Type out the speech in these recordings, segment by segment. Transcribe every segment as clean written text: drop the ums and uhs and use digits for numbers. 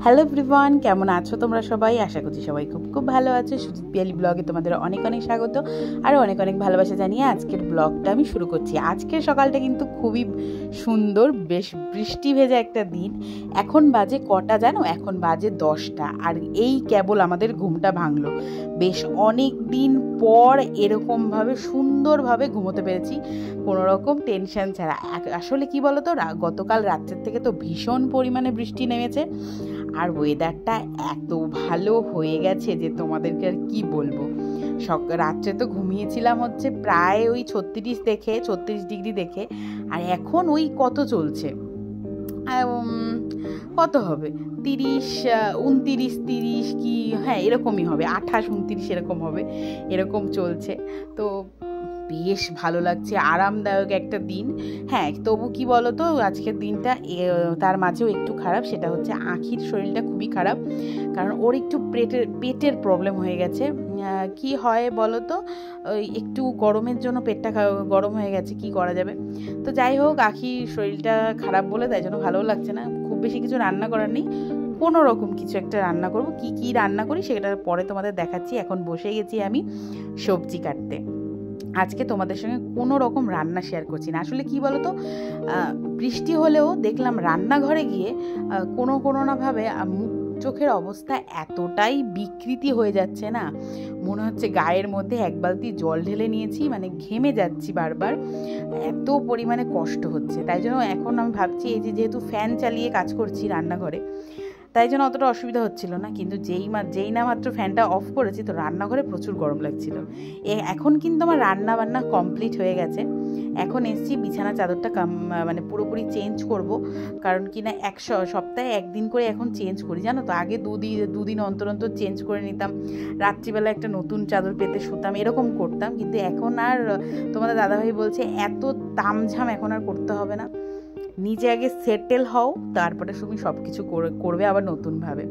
Hello everyone, কেমন আছো তোমরা সবাই? আশা করছি সবাই খুব খুব ভালো আছো। সুজিত পিয়ালি ব্লগে তোমাদের অনেক অনেক স্বাগত আর অনেক অনেক ভালোবাসা জানিয়ে আজকের ব্লগটা আমি শুরু করছি। আজকের সকালটা কিন্তু খুবই সুন্দর, বেশ বৃষ্টি ভেজা একটা দিন। এখন বাজে কটা জানো? এখন বাজে 10টা, আর এই কেবল আমাদের ঘুমটা ভাঙলো। বেশ অনেক দিন পর এরকমভাবে সুন্দরভাবে ঘুমোতে পেরেছি, কোনো রকম টেনশন ছাড়া। আসলে কি বলো তো, গতকাল রাত্রের থেকে তো ভীষণ পরিমাণে বৃষ্টি নেমেছে, আর ওয়েদারটা এত ভালো হয়ে গেছে যে তোমাদেরকে আর কি বলবো। রাত্রে তো ঘুমিয়েছিলাম হচ্ছে প্রায় ওই 36 ডিগ্রি দেখে, আর এখন ওই কত চলছে, কত হবে 30, 29, 30 কি, হ্যাঁ এরকমই হবে, 28, 29 এরকম হবে, এরকম চলছে। তো বেশ ভালো লাগছে, আরামদায়ক একটা দিন। হ্যাঁ, তবু কি বলো তো, আজকের দিনটা তার মাঝেও একটু খারাপ। সেটা হচ্ছে আখির শরীরটা খুবই খারাপ, কারণ ওর একটু পেটের প্রবলেম হয়ে গেছে। কি হয় বলো তো, একটু গরমের জন্য পেটটা গরম হয়ে গেছে, কি করা যাবে। তো যাই হোক, আখির শরীরটা খারাপ বলে তাই জন্য ভালোও লাগছে না। খুব বেশি কিছু রান্না করার নেই, কোনো রকম কিছু একটা রান্না করব। কি রান্না করি সেটা পরে তোমাদের দেখাচ্ছি। এখন বসে গেছি আমি সবজি কাটতে। আজকে তোমাদের সঙ্গে কোনো রকম রান্না শেয়ার করছি না। আসলে কি বলো তো, বৃষ্টি হলেও দেখলাম রান্নাঘরে গিয়ে কোনো না ভাবে মুখ চোখের অবস্থা এতটাই বিকৃতি হয়ে যাচ্ছে না, মনে হচ্ছে গায়ের মধ্যে এক বালতি জল ঢেলে নিয়েছি, মানে ঘেমে যাচ্ছি বারবার, এত পরিমাণে কষ্ট হচ্ছে। তাই জন্য এখন আমি ভাবছি, এই যেহেতু ফ্যান চালিয়ে কাজ করছি রান্নাঘরে, তাই জন্য অতটা অসুবিধা হচ্ছিল না। কিন্তু যেই না মাত্র ফ্যানটা অফ করেছি, তো রান্নাঘরে প্রচুর গরম লাগছিল। এখন কিন্তু আমার রান্না বান্না কমপ্লিট হয়ে গেছে। এখন এসছি বিছানা চাদরটা মানে পুরোপুরি চেঞ্জ করব, কারণ কি না সপ্তাহে একদিন করে এখন চেঞ্জ করি, জানো তো। আগে দুদিন অন্তর অন্তর চেঞ্জ করে নিতাম, রাত্রিবেলা একটা নতুন চাদর পেতে শুতাম, এরকম করতাম। কিন্তু এখন আর, তোমাদের দাদাভাই বলছে এত তামঝাম এখন আর করতে হবে না, নিজে আগে সেটেল হও, তারপরে তুমি সব কিছু করবে আবার নতুনভাবে।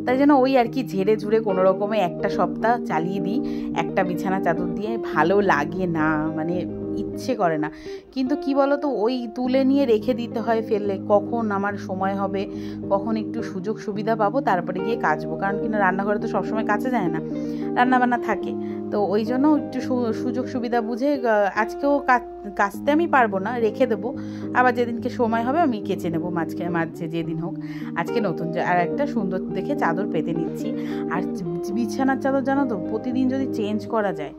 তাই জন্য ওই আর কি ঝেড়ে ঝুড়ে কোনো রকমে একটা সপ্তাহ চালিয়ে দিই একটা বিছানা চাদর দিয়ে। ভালো লাগে না, মানে ইচ্ছে করে না। কিন্তু কি বলো তো, ওই তুলে নিয়ে রেখে দিতে হয় ফেললে, কখন আমার সময় হবে, কখন একটু সুযোগ সুবিধা পাবো, তারপরে গিয়ে কাচবো। কারণ কিনা রান্নাঘরে তো সবসময় কাচা যায় না, রান্নাবান্না থাকে। তো ওই জন্য একটু সুযোগ সুবিধা বুঝে, আজকেও কাচতে আমি পারবো না, রেখে দেবো, আবার যেদিনকে সময় হবে আমি কেচে নেবো, মাঝে যেদিন হোক। আজকে নতুন আর একটা সুন্দর দেখে চাদর পেতে নিচ্ছি। আর বিছানার চাদর জানো তো, প্রতিদিন যদি চেঞ্জ করা যায়,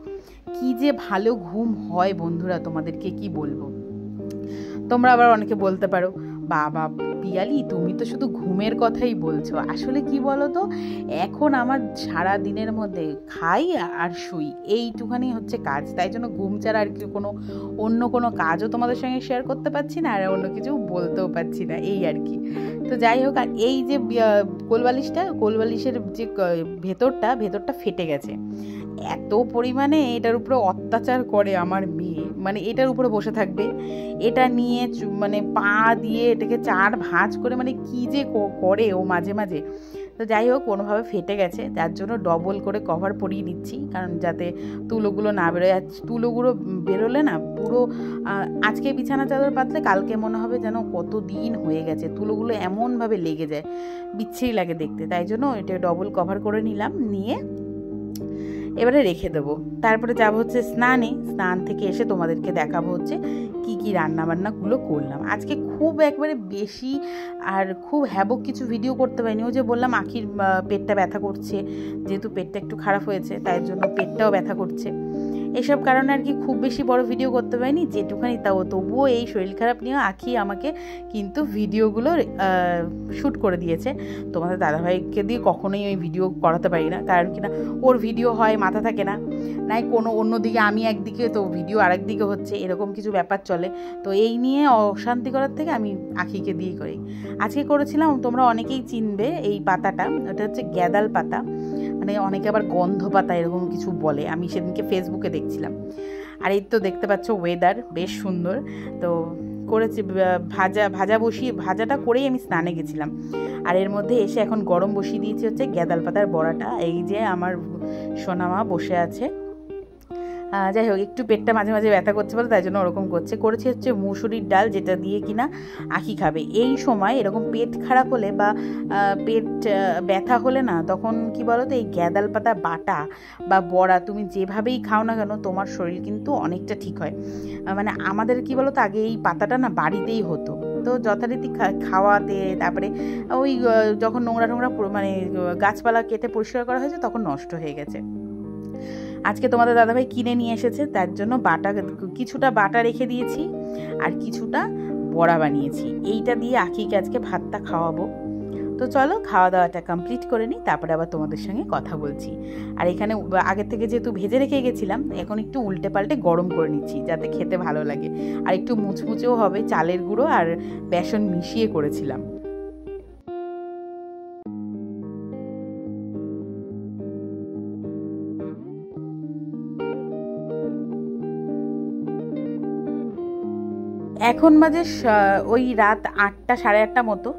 কি যে ভালো ঘুম হয় বন্ধুরা, তোমাদেরকে কি বলবো। তোমরা আবার অনেকে বলতে পারো, বাবা পিয়ালি তুমি তো শুধু ঘুমের কথাই বলছো। আসলে কি বলো তো, এখন আমার সারা দিনের মধ্যে খাই আর শুই, এইটুখানি হচ্ছে কাজ। তাই জন্য ঘুম ছাড়া আর কি অন্য কোনো কাজও তোমাদের সঙ্গে শেয়ার করতে পারছি না, আর অন্য কিছু বলতেও পারছি না, এই আর কি। তো যাই হোক, আর এই যে কোলবালিশের যে ভেতরটা ফেটে গেছে, এত পরিমাণে এটার উপরে অত্যাচার করে আমার মেয়ে। মানে এটার উপরে বসে থাকবে, এটা নিয়ে মানে পা দিয়ে এটাকে 4 ভাঁজ করে, মানে কি যে করে ও মাঝে মাঝে। তো যাই হোক, কোনোভাবে ফেটে গেছে, যার জন্য ডবল করে কভার পরিয়ে নিচ্ছি, কারণ যাতে তুলোগুলো না বেরোয়। তুলোগুলো বেরোলে না পুরো, আজকে বিছানা চাদর পাতলে কালকে মনে হবে যেন কত দিন হয়ে গেছে, তুলোগুলো এমনভাবে লেগে যায়, বিচ্ছিরি লাগে দেখতে। তাই জন্য এটা ডবল কভার করে নিলাম, নিয়ে এবারে রেখে দেবো। তারপরে যাবো হচ্ছে স্নান থেকে এসে তোমাদেরকে দেখাবো হচ্ছে কি রান্নাবান্নাগুলো করলাম আজকে। খুব একবারে বেশি আর খুব হ্যাবক কিছু ভিডিও করতে পারিনি। ও যে বললাম আখির পেটটা ব্যথা করছে, যেহেতু পেটটা একটু খারাপ হয়েছে তাই জন্য পেটটাও ব্যথা করছে, এসব কারণে আর কি খুব বেশি বড় ভিডিও করতে পারিনি, যেটুখানি তবুও এই শরীর খারাপ নিয়ে আখি আমাকে কিন্তু ভিডিওগুলো শ্যুট করে দিয়েছে। তোমাদের দাদাভাইকে দিয়ে কখনোই ওই ভিডিও করাতে পারি না, কারণ কিনা ওর ভিডিও হয় মাথা থাকে না, নাই কোনো অন্যদিকে আমি একদিকে তো ভিডিও আরেক দিকে হচ্ছে, এরকম কিছু ব্যাপার চলে। তো এই নিয়ে অশান্তি করার থেকে আমি আখিকে দিয়ে করি। আজকে করেছিলাম, তোমরা অনেকেই চিনবে এই পাতাটা, ওটা হচ্ছে গ্যাদাল পাতা, মানে অনেকে আবার গন্ধ পাতা এরকম কিছু বলে, আমি সেদিনকে ফেসবুকে দেখছিলাম। আর এই তো দেখতে পাচ্ছ ওয়েদার বেশ সুন্দর। তো করেছি ভাজাটা করেই আমি স্নানে গেছিলাম, আর এর মধ্যে এসে এখন গরম বসিয়ে দিয়েছি হচ্ছে গ্যাদাল পাতার বড়াটা। এই যে আমার সোনামা বসে আছে, যাই হোক, একটু পেটটা মাঝে মাঝে ব্যথা করছে বলে তাই জন্য ওরকম করেছি হচ্ছে মুসুরির ডাল, যেটা দিয়ে কিনা আখি খাবে। এই সময় এরকম পেট খারাপ হলে বা পেট ব্যথা হলে না, তখন কি বলো তো, এই গ্যাদাল পাতা বাটা বা বড়া তুমি যেভাবেই খাও না কেন তোমার শরীর কিন্তু অনেকটা ঠিক হয়। মানে আমাদের কি বলো তো, আগে এই পাতাটা না বাড়িতেই হতো, তো যথারীতি খাওয়াতে, তারপরে ওই যখন নোংরা মানে গাছপালা কেটে পরিষ্কার করা হয়েছে তখন নষ্ট হয়ে গেছে। আজকে তোমাদের দাদাভাই কিনে নিয়ে এসেছে, তার জন্য কিছুটা বাটা রেখে দিয়েছি আর কিছুটা বড়া বানিয়েছি। এইটা দিয়ে আখিকে আজকে ভাতটা খাওয়াবো। তো চলো খাওয়া দাওয়াটা কমপ্লিট করে নিই, তারপরে আবার তোমাদের সঙ্গে কথা বলছি। আর এখানে আগের থেকে যেহেতু ভেজে রেখে গেছিলাম, এখন একটু উল্টে পাল্টে গরম করে নিচ্ছি যাতে খেতে ভালো লাগে, আর একটু মুচমুচেও হবে। চালের গুঁড়ো আর বেসন মিশিয়ে করেছিলাম। এখন বাজে ওই রাত 8টা, সাড়ে 8টা মতো।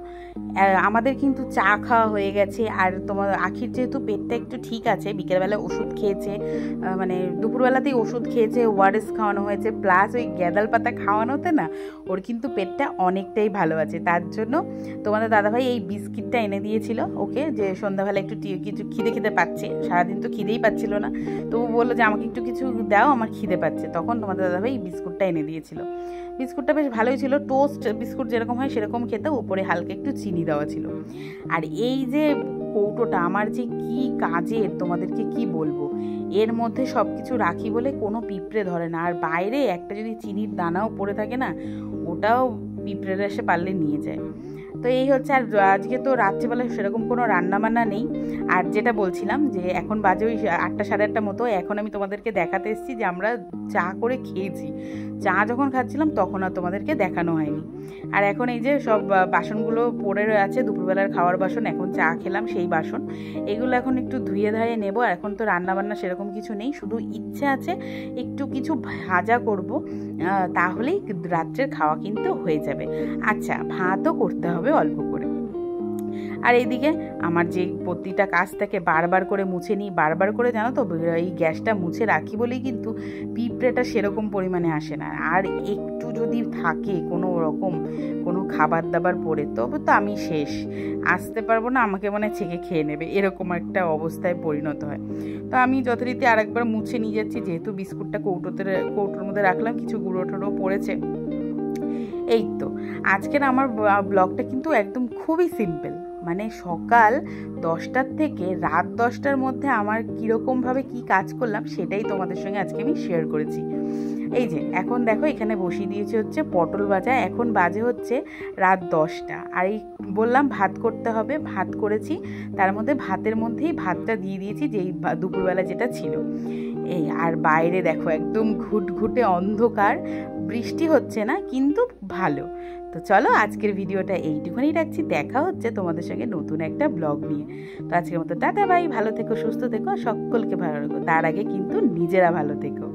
আমাদের কিন্তু চা খাওয়া হয়ে গেছে। আর তোমার আখির যেহেতু পেটটা একটু ঠিক আছে, বিকেলবেলা ওষুধ খেয়েছে, মানে দুপুরবেলাতেই ওষুধ খেয়েছে, ওআরএস খাওয়ানো হয়েছে, প্লাস ওই গ্যাদাল পাতা খাওয়ানোতে না ওর কিন্তু পেটটা অনেকটাই ভালো আছে। তার জন্য তোমাদের দাদাভাই এই বিস্কিটটা এনে দিয়েছিল ওকে, যে সন্ধ্যাবেলা একটু কিছু খিদে পাচ্ছে, সারাদিন তো খিদেই পাচ্ছিল না, তো ও বললো যে আমাকে একটু কিছু দাও, আমার খিদে পাচ্ছে। তখন তোমাদের দাদাভাই এই বিস্কুটটা এনে দিয়েছিল। বিস্কুটটা বেশ ভালোই ছিল, টোস্ট বিস্কুট যেরকম হয় সেরকম খেতে, উপরে হালকা একটু চিনি দেওয়া ছিল। আর এই যে কৌটোটা আমার যে কি কাজের তোমাদেরকে কি বলবো, এর মধ্যে সব কিছু রাখি বলে কোনো পিঁপড়ে ধরে না। আর বাইরে একটা যদি চিনির দানাও পড়ে থাকে না, ওটাও পিঁপড়েরা এসে পারলে নিয়ে যায়। তো এই হচ্ছে। আর আজকে তো রাত্রিবেলা সেরকম কোনো রান্নাবান্না নেই। আর যেটা বলছিলাম যে এখন বাজে ওই 8টা, সাড়ে 8টা মতো, এখন আমি তোমাদেরকে দেখাতে এসেছি যে আমরা চা করে খেয়েছি। চা যখন খাচ্ছিলাম তখন আর তোমাদেরকে দেখানো হয়নি। আর এখন এই যে সব বাসনগুলো পড়ে আছে, দুপুরবেলার খাওয়ার বাসন, এখন চা খেলাম সেই বাসন, এগুলো এখন একটু ধুয়ে ধায়ে নেব। আর এখন তো রান্নাবান্না সেরকম কিছু নেই, শুধু ইচ্ছে আছে একটু কিছু ভাজা করব, তাহলেই রাত্রের খাওয়া কিন্তু হয়ে যাবে। আচ্ছা, ভাতও করতে হবে অল্প করে। আর এইদিকে আমার যে প্রতিটা কাজ থেকে বারবার করে মুছে নিই, বারবার করে, জানো তো, এই গ্যাসটা মুছে রাখি বলেই কিন্তু পিঁপড়েটা সেরকম পরিমাণে আসে না। আর একটু যদি থাকে কোনো রকম কোনো খাবার দাবার পড়ে, তবে তো আমি শেষ, আসতে পারবো না, আমাকে মনে ছেঁকে খেয়ে নেবে, এরকম একটা অবস্থায় পরিণত হয়। তো আমি যথারীতি আরেকবার মুছে নিয়ে যাচ্ছি, যেহেতু বিস্কুটটা কৌটোর মধ্যে রাখলাম, কিছু গুঁড়ো টুড়ো পড়েছে। এই তো আজকের আমার ব্লগটা কিন্তু একদম খুবই সিম্পল, মানে সকাল 10টার থেকে রাত 10টার মধ্যে আমার কীরকমভাবে কি কাজ করলাম সেটাই তোমাদের সঙ্গে আজকে আমি শেয়ার করেছি। এই যে এখন দেখো এখানে বসিয়ে দিয়েছি হচ্ছে পটল ভাজা, এখন বাজে হচ্ছে রাত 10টা। আর এই বললাম ভাত করতে হবে, ভাত করেছি, তার মধ্যে ভাতের মধ্যেই ভাতটা দিয়ে দিয়েছি যেই দুপুরবেলা যেটা ছিল। এই আর বাইরে দেখো একদম ঘুটঘুটে অন্ধকার, বৃষ্টি হচ্ছে না কিন্তু ভালো। তো চলো আজকের ভিডিওটা এইটুকুনি রাখছি, দেখা হচ্ছে তোমাদের সঙ্গে নতুন একটা ব্লগ নিয়ে। তো আজকের মতো টাটা বাই, ভালো থেকো, সুস্থ থেকো, সকলকে ভালো রাখো, তার আগে কিন্তু নিজেরা ভালো থেকো।